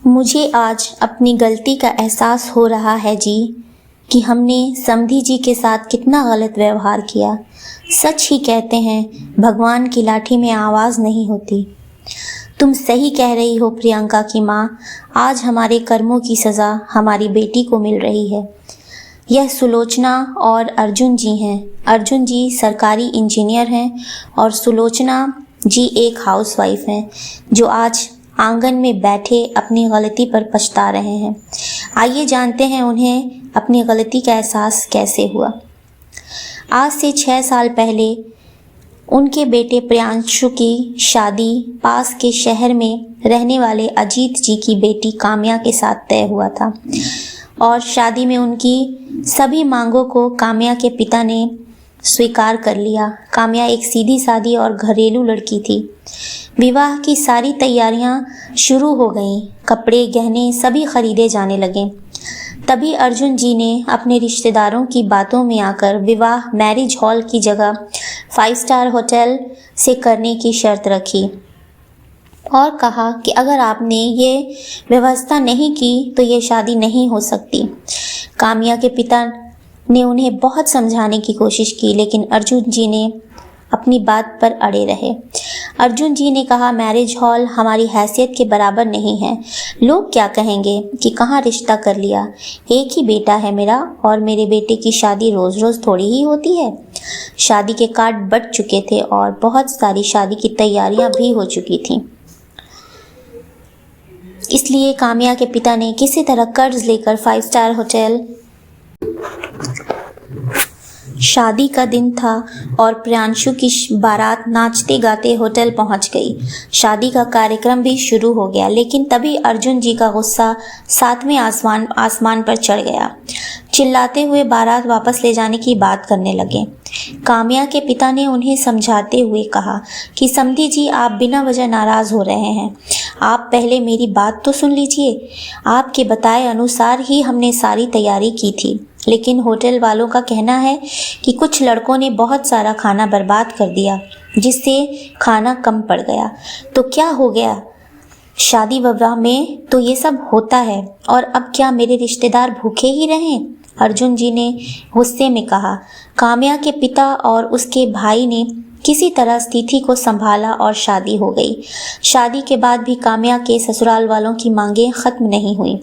मुझे आज अपनी गलती का एहसास हो रहा है जी कि हमने समधी जी के साथ कितना गलत व्यवहार किया। सच ही कहते हैं, भगवान की लाठी में आवाज़ नहीं होती। तुम सही कह रही हो प्रियंका की माँ, आज हमारे कर्मों की सज़ा हमारी बेटी को मिल रही है। यह सुलोचना और अर्जुन जी हैं। अर्जुन जी सरकारी इंजीनियर हैं और सुलोचना जी एक हाउसवाइफ हैं जो आज आंगन में बैठे अपनी गलती पर पछता रहे हैं। आइए जानते हैं उन्हें अपनी गलती का एहसास कैसे हुआ। आज से 6 साल पहले उनके बेटे प्रियांशु की शादी पास के शहर में रहने वाले अजीत जी की बेटी काम्या के साथ तय हुआ था और शादी में उनकी सभी मांगों को काम्या के पिता ने स्वीकार कर लिया। काम्या एक सीधी सादी और घरेलू लड़की थी। विवाह की सारी तैयारियां शुरू हो गईं, कपड़े गहने सभी खरीदे जाने लगे। तभी अर्जुन जी ने अपने रिश्तेदारों की बातों में आकर विवाह मैरिज हॉल की जगह 5 स्टार होटल से करने की शर्त रखी और कहा कि अगर आपने ये व्यवस्था नहीं की तो ये शादी नहीं हो सकती। काम्या के पिता ने उन्हें बहुत समझाने की कोशिश की, लेकिन अर्जुन जी ने अपनी बात पर अड़े रहे। अर्जुन जी ने कहा, मैरिज हॉल हमारी हैसियत के बराबर नहीं है। लोग क्या कहेंगे कि कहाँ रिश्ता कर लिया। एक ही बेटा है मेरा और मेरे बेटे की शादी रोज़ रोज़ थोड़ी ही होती है। शादी के कार्ड बट चुके थे और बहुत सारी शादी की तैयारियां भी हो चुकी थीं। इसलिए काम्या के पिता ने किसी तरह कर्ज लेकर 5 स्टार होटल शादी का दिन था और प्रियांशु की बारात नाचते गाते होटल पहुंच गई। शादी का कार्यक्रम भी शुरू हो गया, लेकिन तभी अर्जुन जी का गुस्सा 7वें आसमान पर चढ़ गया। चिल्लाते हुए बारात वापस ले जाने की बात करने लगे। काम्या के पिता ने उन्हें समझाते हुए कहा कि समधी जी, आप बिना वजह नाराज़ हो रहे हैं। आप पहले मेरी बात तो सुन लीजिए। आपके बताए अनुसार ही हमने सारी तैयारी की थी, लेकिन होटल वालों का कहना है कि कुछ लड़कों ने बहुत सारा खाना बर्बाद कर दिया, जिससे खाना कम पड़ गया। तो क्या हो गया, शादी विवाह में तो ये सब होता है, और अब क्या मेरे रिश्तेदार भूखे ही रहें? अर्जुन जी ने गुस्से में कहा। काम्या के पिता और उसके भाई ने किसी तरह स्थिति को संभाला और शादी हो गई। शादी के बाद भी काम्या के ससुराल वालों की मांगें खत्म नहीं हुई।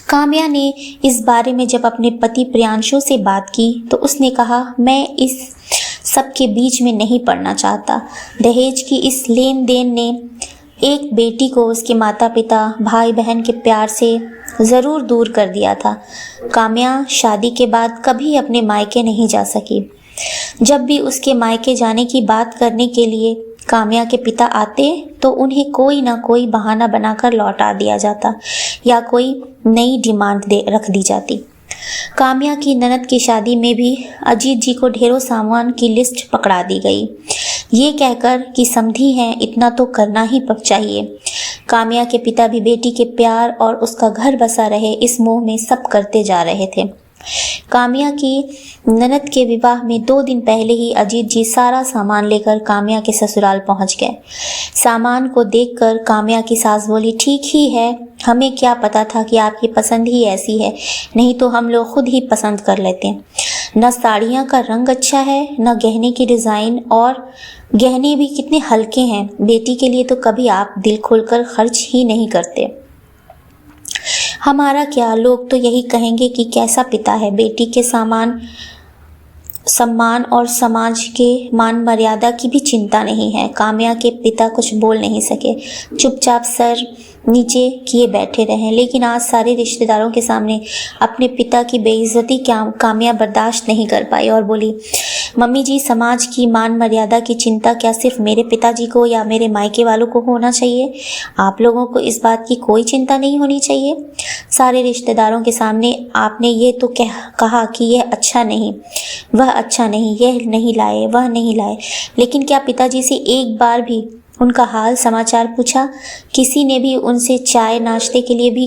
काम्या ने इस बारे में जब अपने पति प्रियांशु से बात की तो उसने कहा, मैं इस सब के बीच में नहीं पड़ना चाहता। दहेज की इस लेन देन ने एक बेटी को उसके माता पिता भाई बहन के प्यार से ज़रूर दूर कर दिया था। काम्या शादी के बाद कभी अपने मायके नहीं जा सकी। जब भी उसके मायके जाने की बात करने के लिए काम्या के पिता आते तो उन्हें कोई ना कोई बहाना बनाकर लौटा दिया जाता या कोई नई डिमांड रख दी जाती। काम्या की ननद की शादी में भी अजीत जी को ढेरों सामान की लिस्ट पकड़ा दी गई, ये कहकर कि समधी हैं, इतना तो करना ही चाहिए। काम्या के पिता भी बेटी के प्यार और उसका घर बसा रहे इस मोह में सब करते जा रहे थे। काम्या की ननद के विवाह में 2 दिन पहले ही अजीत जी सारा सामान लेकर काम्या के ससुराल पहुंच गए। सामान को देखकर काम्या की सास बोली, ठीक ही है, हमें क्या पता था कि आपकी पसंद ही ऐसी है, नहीं तो हम लोग खुद ही पसंद कर लेते। न साड़ियाँ का रंग अच्छा है, न गहने की डिज़ाइन, और गहने भी कितने हल्के हैं। बेटी के लिए तो कभी आप दिल खोलकर खर्च ही नहीं करते। हमारा क्या, लोग तो यही कहेंगे कि कैसा पिता है। बेटी के सम्मान और समाज के मान मर्यादा की भी चिंता नहीं है। काम्या के पिता कुछ बोल नहीं सके, चुपचाप सर नीचे किए बैठे रहे। लेकिन आज सारे रिश्तेदारों के सामने अपने पिता की बेइज्जती काम्या बर्दाश्त नहीं कर पाई और बोली, मम्मी जी, समाज की मान मर्यादा की चिंता क्या सिर्फ मेरे पिताजी को या मेरे मायके वालों को होना चाहिए? आप लोगों को इस बात की कोई चिंता नहीं होनी चाहिए? सारे रिश्तेदारों के सामने आपने ये तो कहा कि यह अच्छा नहीं, वह अच्छा नहीं, यह नहीं लाए, वह नहीं लाए, लेकिन क्या पिताजी से एक बार भी उनका हाल समाचार पूछा? किसी ने भी उनसे चाय नाश्ते के लिए भी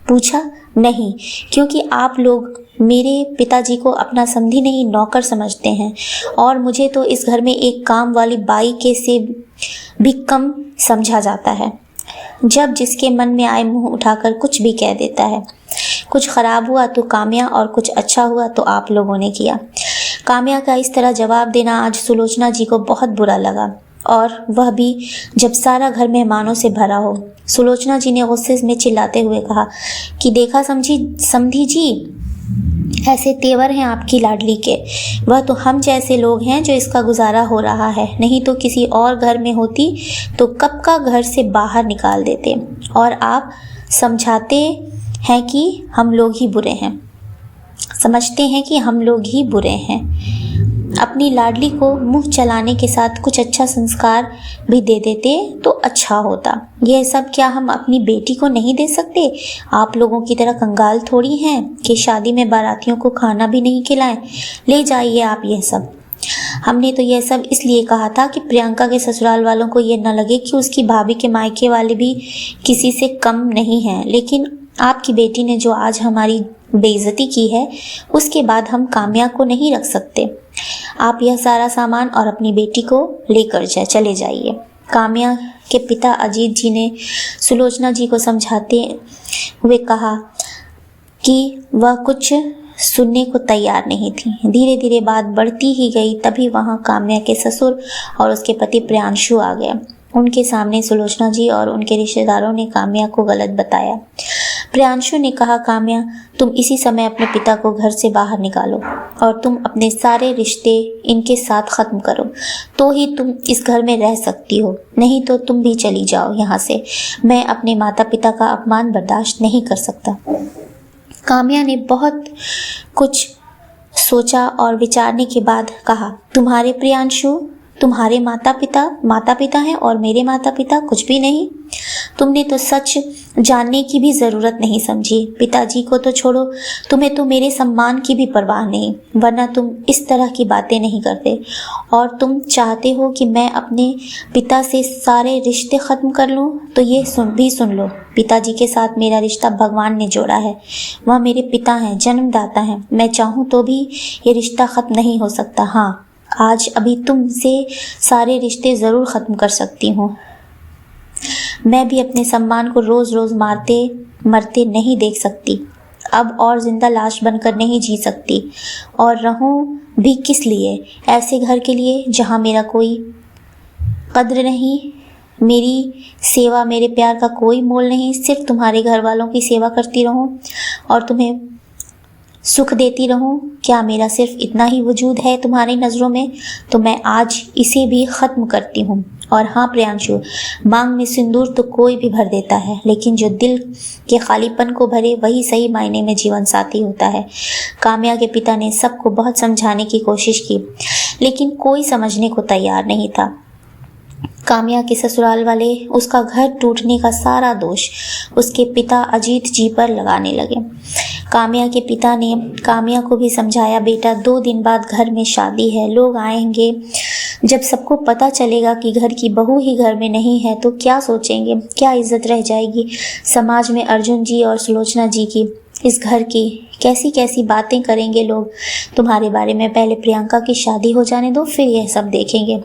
पूछा? नहीं, क्योंकि आप लोग मेरे पिताजी को अपना समधी नहीं नौकर समझते हैं और मुझे तो इस घर में एक काम वाली बाई के से भी कम समझा जाता है। जब जिसके मन में आए मुंह उठाकर कुछ भी कह देता है। कुछ खराब हुआ तो काम्या और कुछ अच्छा हुआ तो आप लोगों ने किया। काम्या का इस तरह जवाब देना आज सुलोचना जी को बहुत बुरा लगा, और वह भी जब सारा घर मेहमानों से भरा हो। सुलोचना जी ने गुस्से में चिल्लाते हुए कहा कि देखा समधी जी, ऐसे तेवर हैं आपकी लाडली के। वह तो हम जैसे लोग हैं जो इसका गुजारा हो रहा है, नहीं तो किसी और घर में होती तो कब का घर से बाहर निकाल देते। और आप समझाते हैं कि हम लोग ही बुरे हैं, समझते हैं कि हम लोग ही बुरे हैं। अपनी लाडली को मुंह चलाने के साथ कुछ अच्छा संस्कार भी दे देते तो अच्छा होता। यह सब क्या हम अपनी बेटी को नहीं दे सकते? आप लोगों की तरह कंगाल थोड़ी हैं कि शादी में बारातियों को खाना भी नहीं खिलाएं। ले जाइए आप यह सब। हमने तो यह सब इसलिए कहा था कि प्रियंका के ससुराल वालों को यह न लगे कि उसकी भाभी के मायके वाले भी किसी से कम नहीं हैं। लेकिन आपकी बेटी ने जो आज हमारी बेइज्जती की है, उसके बाद हम काम्या को नहीं रख सकते। आप यह सारा सामान और अपनी बेटी को लेकर चले जाइए। काम्या के पिता अजीत जी ने सुलोचना जी को समझाते हुए कहा कि वह कुछ सुनने को तैयार नहीं थी। धीरे धीरे बात बढ़ती ही गई। तभी वहां काम्या के ससुर और उसके पति प्रियांशु आ गया। उनके सामने सुलोचना जी और उनके रिश्तेदारों ने काम्या को गलत बताया। प्रियांशु ने कहा, काम्या, तुम इसी समय अपने पिता को घर से बाहर निकालो और तुम अपने सारे रिश्ते इनके साथ खत्म करो, तो ही तुम इस घर में रह सकती हो, नहीं तो तुम भी चली जाओ यहाँ से। मैं अपने माता पिता का अपमान बर्दाश्त नहीं कर सकता। काम्या ने बहुत कुछ सोचा और विचारने के बाद कहा, तुम्हारे प्रियांशु, तुम्हारे माता पिता हैं और मेरे माता पिता कुछ भी नहीं। तुमने तो सच जानने की भी जरूरत नहीं समझी। पिताजी को तो छोड़ो, तुम्हें तो मेरे सम्मान की भी परवाह नहीं, वरना तुम इस तरह की बातें नहीं करते। और तुम चाहते हो कि मैं अपने पिता से सारे रिश्ते खत्म कर लूं, तो ये सुन लो। पिताजी के साथ मेरा रिश्ता भगवान ने जोड़ा है। वह मेरे पिता हैं, जन्मदाता हैं। मैं चाहूँ तो भी ये रिश्ता खत्म नहीं हो सकता। हाँ, आज अभी तुमसे सारे रिश्ते ज़रूर ख़त्म कर सकती हूँ। मैं भी अपने सम्मान को रोज़ रोज़ मरते नहीं देख सकती। अब और जिंदा लाश बनकर नहीं जी सकती, और रहूं भी किस लिए? ऐसे घर के लिए जहाँ मेरा कोई कद्र नहीं, मेरी सेवा, मेरे प्यार का कोई मोल नहीं। सिर्फ तुम्हारे घर वालों की सेवा करती रहूं और तुम्हें सुख देती रहूं। क्या मेरा सिर्फ इतना ही वजूद है तुम्हारी नज़रों में? तो मैं आज इसे भी ख़त्म करती हूँ। और हाँ प्रियांशु, मांग में सिंदूर तो कोई भी भर देता है, लेकिन जो दिल के खालीपन को भरे वही सही मायने में जीवन साथी होता है। काम्या के पिता ने सबको बहुत समझाने की कोशिश की, लेकिन कोई समझने को तैयार नहीं था। काम्या के ससुराल वाले उसका घर टूटने का सारा दोष उसके पिता अजीत जी पर लगाने लगे। काम्या के पिता ने काम्या को भी समझाया, बेटा 2 दिन बाद घर में शादी है, लोग आएंगे। जब सबको पता चलेगा कि घर की बहू ही घर में नहीं है तो क्या सोचेंगे, क्या इज्जत रह जाएगी समाज में अर्जुन जी और सुलोचना जी की, इस घर की। कैसी कैसी बातें करेंगे लोग तुम्हारे बारे में। पहले प्रियंका की शादी हो जाने दो, फिर यह सब देखेंगे।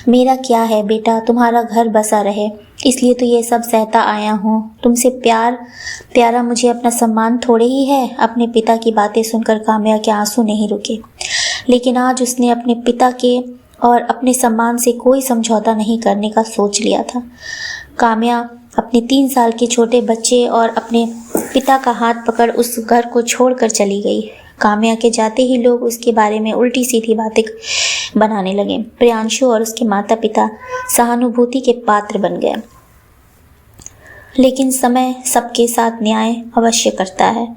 मेरा क्या है बेटा, तुम्हारा घर बसा रहे, इसलिए तो ये सब सहता आया हूँ। तुमसे प्यारा मुझे अपना सम्मान थोड़े ही है। अपने पिता की बातें सुनकर काम्या के आंसू नहीं रुके, लेकिन आज उसने अपने पिता के और अपने सम्मान से कोई समझौता नहीं करने का सोच लिया था। काम्या अपने 3 साल के छोटे बच्चे और अपने पिता का हाथ पकड़ उस घर को छोड़कर चली गई। काम्या के जाते ही लोग उसके बारे में उल्टी सीधी बातें बनाने लगे। प्रियांशु और उसके माता पिता सहानुभूति के पात्र बन गए, लेकिन समय सबके साथ न्याय अवश्य करता है।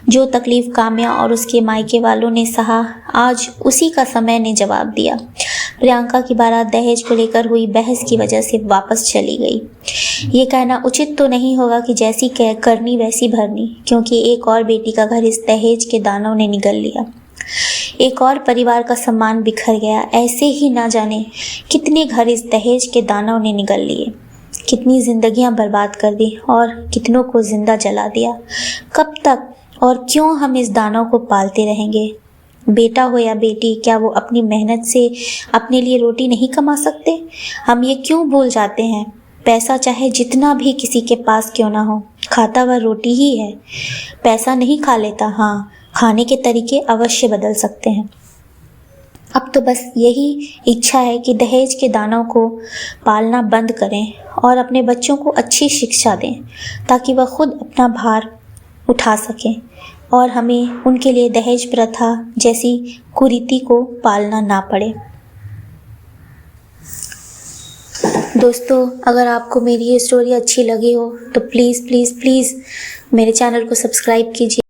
जो तकलीफ काम्या और उसके मायके वालों ने सहा, आज उसी का समय ने जवाब दिया। प्रियंका की बारात दहेज को लेकर हुई बहस की वजह से वापस चली गई। ये कहना उचित तो नहीं होगा कि जैसी करनी वैसी भरनी, क्योंकि एक और बेटी का घर इस दहेज के दानों ने निगल लिया। एक और परिवार का सम्मान बिखर गया। ऐसे ही ना जाने कितने घर इस दहेज के दानों ने निगल लिए, कितनी जिंदगियां बर्बाद कर दी और कितनों को जिंदा जला दिया। कब तक और क्यों हम इस दानों को पालते रहेंगे? बेटा हो या बेटी, क्या वो अपनी मेहनत से अपने लिए रोटी नहीं कमा सकते? हम ये क्यों भूल जाते हैं? पैसा चाहे जितना भी किसी के पास क्यों ना हो, खाता वह रोटी ही है। पैसा नहीं खा लेता, हाँ, खाने के तरीके अवश्य बदल सकते हैं। अब तो बस यही इच्छा है कि दहेज के दानों को पालना बंद करें और अपने बच्चों को अच्छी शिक्षा दें, ताकि वह खुद अपना भार उठा सकें और हमें उनके लिए दहेज प्रथा जैसी कुरीति को पालना ना पड़े। दोस्तों, अगर आपको मेरी ये स्टोरी अच्छी लगी हो तो प्लीज़ प्लीज़ प्लीज़ मेरे चैनल को सब्सक्राइब कीजिए।